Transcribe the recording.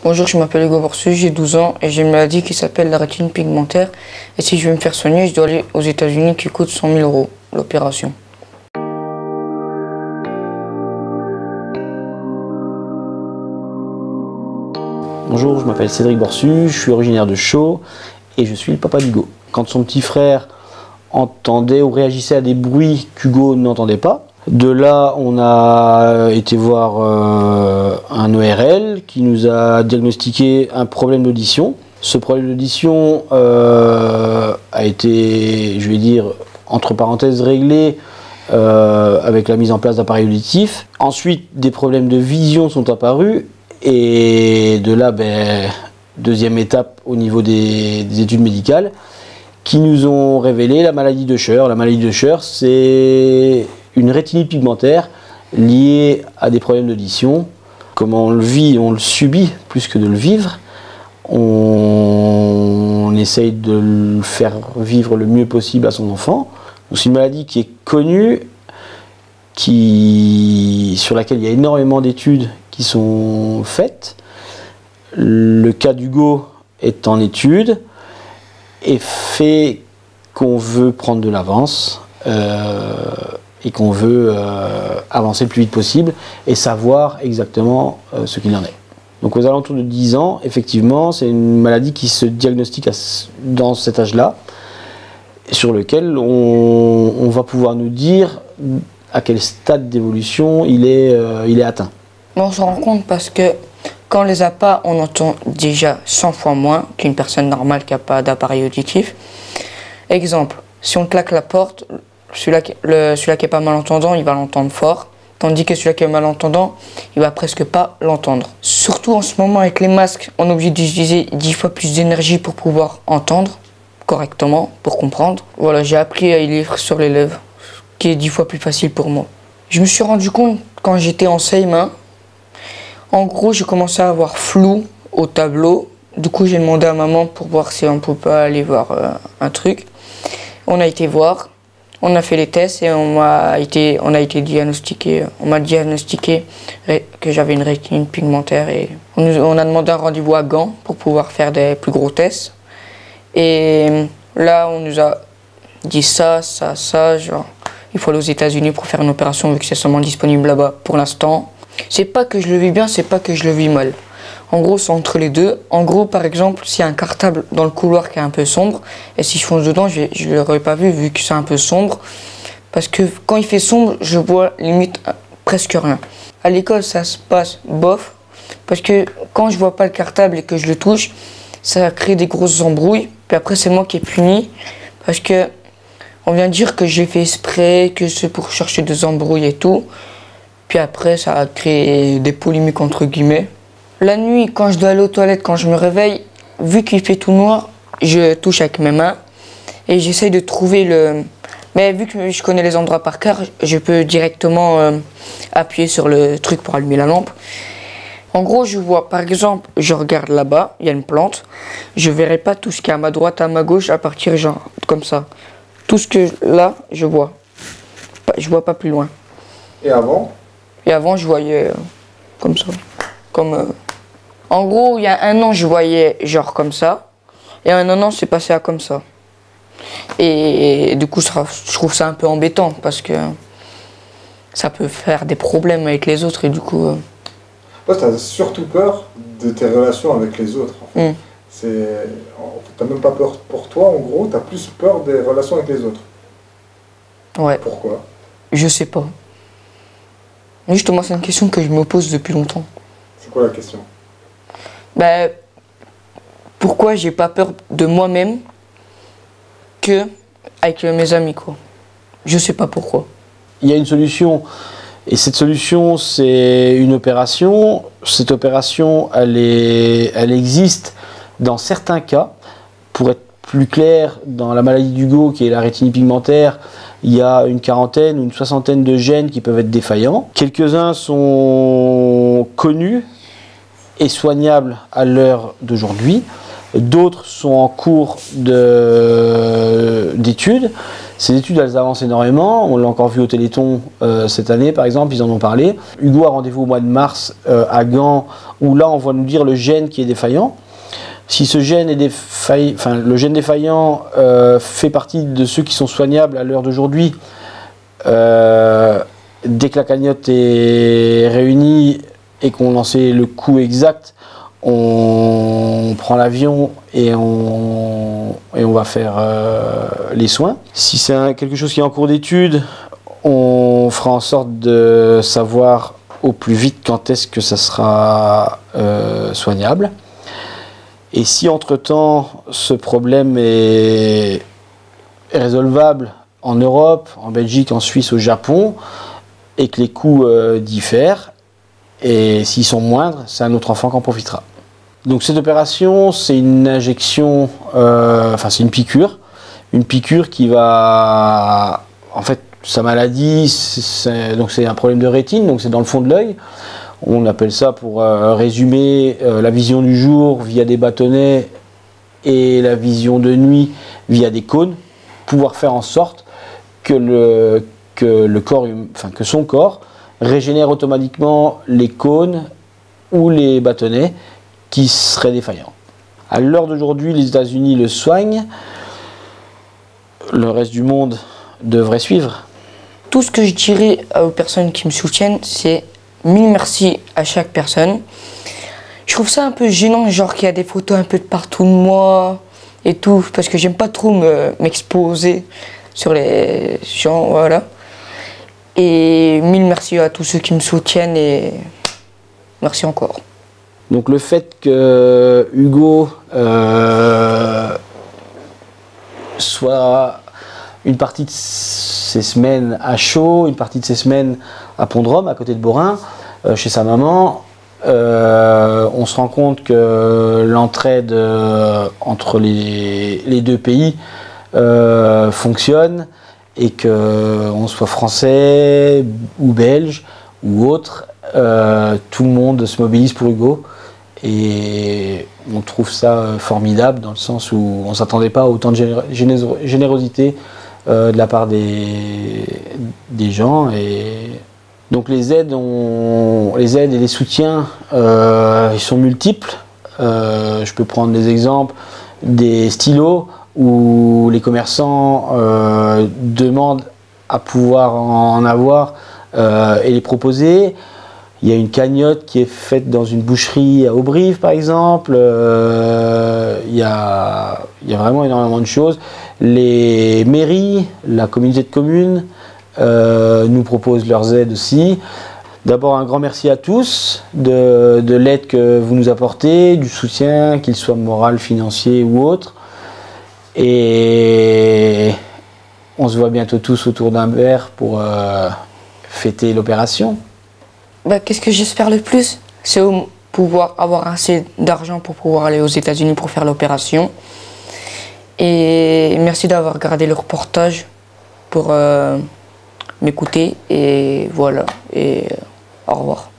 Bonjour, je m'appelle Hugo Borsu, j'ai 12 ans et j'ai une maladie qui s'appelle la rétine pigmentaire. Et si je veux me faire soigner, je dois aller aux États-Unis qui coûte 100 000 € l'opération. Bonjour, je m'appelle Cédric Borsu, je suis originaire de Chaux et je suis le papa d'Hugo. Quand son petit frère entendait ou réagissait à des bruits qu'Hugo n'entendait pas, de là on a été voir un ORL qui nous a diagnostiqué un problème d'audition. Ce problème d'audition a été, je vais dire, entre parenthèses réglé avec la mise en place d'appareils auditifs. Ensuite, des problèmes de vision sont apparus. Et de là, deuxième étape au niveau des études médicales qui nous ont révélé la maladie de Usher. La maladie de Usher, c'est une rétinite pigmentaire liée à des problèmes d'audition. Comment on le vit, on le subit plus que de le vivre. On essaye de le faire vivre le mieux possible à son enfant. C'est une maladie qui est connue, sur laquelle il y a énormément d'études qui sont faites. Le cas d'Hugo est en étude et fait qu'on veut prendre de l'avance et qu'on veut avancer le plus vite possible et savoir exactement ce qu'il en est. Donc aux alentours de 10 ans, effectivement, c'est une maladie qui se diagnostique dans cet âge-là, sur lequel on va pouvoir nous dire à quel stade d'évolution il est atteint. On s'en rend compte parce que quand on les a pas, on entend déjà 100 fois moins qu'une personne normale qui n'a pas d'appareil auditif. Exemple, si on claque la porte, celui-là qui est pas malentendant, il va l'entendre fort. Tandis que celui-là qui est malentendant, il va presque pas l'entendre. Surtout en ce moment avec les masques, on est obligé d'utiliser 10 fois plus d'énergie pour pouvoir entendre correctement, pour comprendre. Voilà, j'ai appris à y lire sur les lèvres, qui est 10 fois plus facile pour moi. Je me suis rendu compte quand j'étais en CM1, en gros j'ai commencé à avoir flou au tableau. Du coup j'ai demandé à maman pour voir si on peut pas aller voir un truc. On a été voir. On a fait les tests et on m'a diagnostiqué que j'avais une rétine pigmentaire et on a demandé un rendez-vous à Gand pour pouvoir faire des plus gros tests. Et là on nous a dit ça, genre il faut aller aux États-Unis pour faire une opération vu que c'est seulement disponible là-bas pour l'instant. C'est pas que je le vis bien, c'est pas que je le vis mal. En gros, c'est entre les deux. En gros, par exemple, s'il y a un cartable dans le couloir qui est un peu sombre, et si je fonce dedans, je ne l'aurais pas vu que c'est un peu sombre. Parce que quand il fait sombre, je vois limite presque rien. À l'école, ça se passe bof. Parce que quand je vois pas le cartable et que je le touche, ça crée des grosses embrouilles. Puis après, c'est moi qui est puni. Parce que on vient dire que j'ai fait exprès, que c'est pour chercher des embrouilles et tout. Puis après, ça a créé des polémiques entre guillemets. La nuit, quand je dois aller aux toilettes, quand je me réveille, vu qu'il fait tout noir, je touche avec mes mains et j'essaye de trouver le... Mais vu que je connais les endroits par cœur, je peux directement appuyer sur le truc pour allumer la lampe. En gros, je vois, par exemple, je regarde là-bas, il y a une plante, je ne verrai pas tout ce qui est à ma droite, à ma gauche, à partir genre comme ça. Tout ce que là, je vois. Je vois pas plus loin. Et avant? Et avant, je voyais comme ça. En gros, il y a un an, je voyais genre comme ça. Et en un an, c'est passé à comme ça. Et du coup, je trouve ça un peu embêtant parce que ça peut faire des problèmes avec les autres. Et du coup... Toi, tu as surtout peur de tes relations avec les autres. En fait. T'as même pas peur pour toi, en gros, tu as plus peur des relations avec les autres. Ouais. Pourquoi? Je sais pas. Mais justement, c'est une question que je me pose depuis longtemps. C'est quoi la question? Pourquoi j'ai pas peur de moi-même que avec mes amis, quoi. Je sais pas pourquoi. Il y a une solution, et cette solution, c'est une opération. Cette opération, elle existe dans certains cas. Pour être plus clair, dans la maladie d'Hugo, qui est la rétinite pigmentaire, il y a une quarantaine ou une soixantaine de gènes qui peuvent être défaillants. Quelques-uns sont connus et soignables à l'heure d'aujourd'hui. D'autres sont en cours d'études. Ces études, elles avancent énormément. On l'a encore vu au Téléthon cette année, par exemple, ils en ont parlé. Hugo a rendez-vous au mois de mars à Gand, où là, on va nous dire le gène qui est défaillant. Si ce gène est défaillant, enfin, le gène défaillant fait partie de ceux qui sont soignables à l'heure d'aujourd'hui, dès que la cagnotte est réunie et qu'on en sait le coût exact, on prend l'avion et on va faire les soins. Si c'est quelque chose qui est en cours d'étude, on fera en sorte de savoir au plus vite quand est-ce que ça sera soignable. Et si entre-temps ce problème est résolvable en Europe, en Belgique, en Suisse, au Japon, et que les coûts diffèrent, et s'ils sont moindres, c'est un autre enfant qui en profitera. Donc cette opération, c'est une injection, c'est une piqûre qui va, en fait, sa maladie, c'est un problème de rétine, donc c'est dans le fond de l'œil. On appelle ça, pour résumer, la vision du jour via des bâtonnets et la vision de nuit via des cônes, pouvoir faire en sorte que que son corps régénère automatiquement les cônes ou les bâtonnets qui seraient défaillants. À l'heure d'aujourd'hui, les États-Unis le soignent, le reste du monde devrait suivre. Tout ce que je dirais aux personnes qui me soutiennent, c'est 1000 merci à chaque personne. Je trouve ça un peu gênant, genre qu'il y a des photos un peu de partout de moi et tout, parce que j'aime pas trop m'exposer sur les gens, voilà. Et 1000 merci à tous ceux qui me soutiennent et merci encore. Donc le fait que Hugo soit une partie de ses semaines à Chaux, une partie de ses semaines à Pont-de-Rome, à côté de Borin, chez sa maman, on se rend compte que l'entraide entre les deux pays fonctionne, et qu'on soit français ou belge ou autre, tout le monde se mobilise pour Hugo. Et on trouve ça formidable, dans le sens où on ne s'attendait pas à autant de générosité de la part des gens. Et donc les aides et les soutiens, ils sont multiples. Je peux prendre des exemples des stylos où les commerçants demandent à pouvoir en avoir et les proposer. Il y a une cagnotte qui est faite dans une boucherie à Auberive, par exemple. Il y a vraiment énormément de choses. Les mairies, la communauté de communes nous proposent leurs aides aussi. D'abord, un grand merci à tous de l'aide que vous nous apportez, du soutien, qu'il soit moral, financier ou autre. Et on se voit bientôt tous autour d'un verre pour fêter l'opération. Qu'est-ce que j'espère le plus? C'est pouvoir avoir assez d'argent pour pouvoir aller aux États-Unis pour faire l'opération. Et merci d'avoir regardé le reportage pour m'écouter. Et voilà. Et au revoir.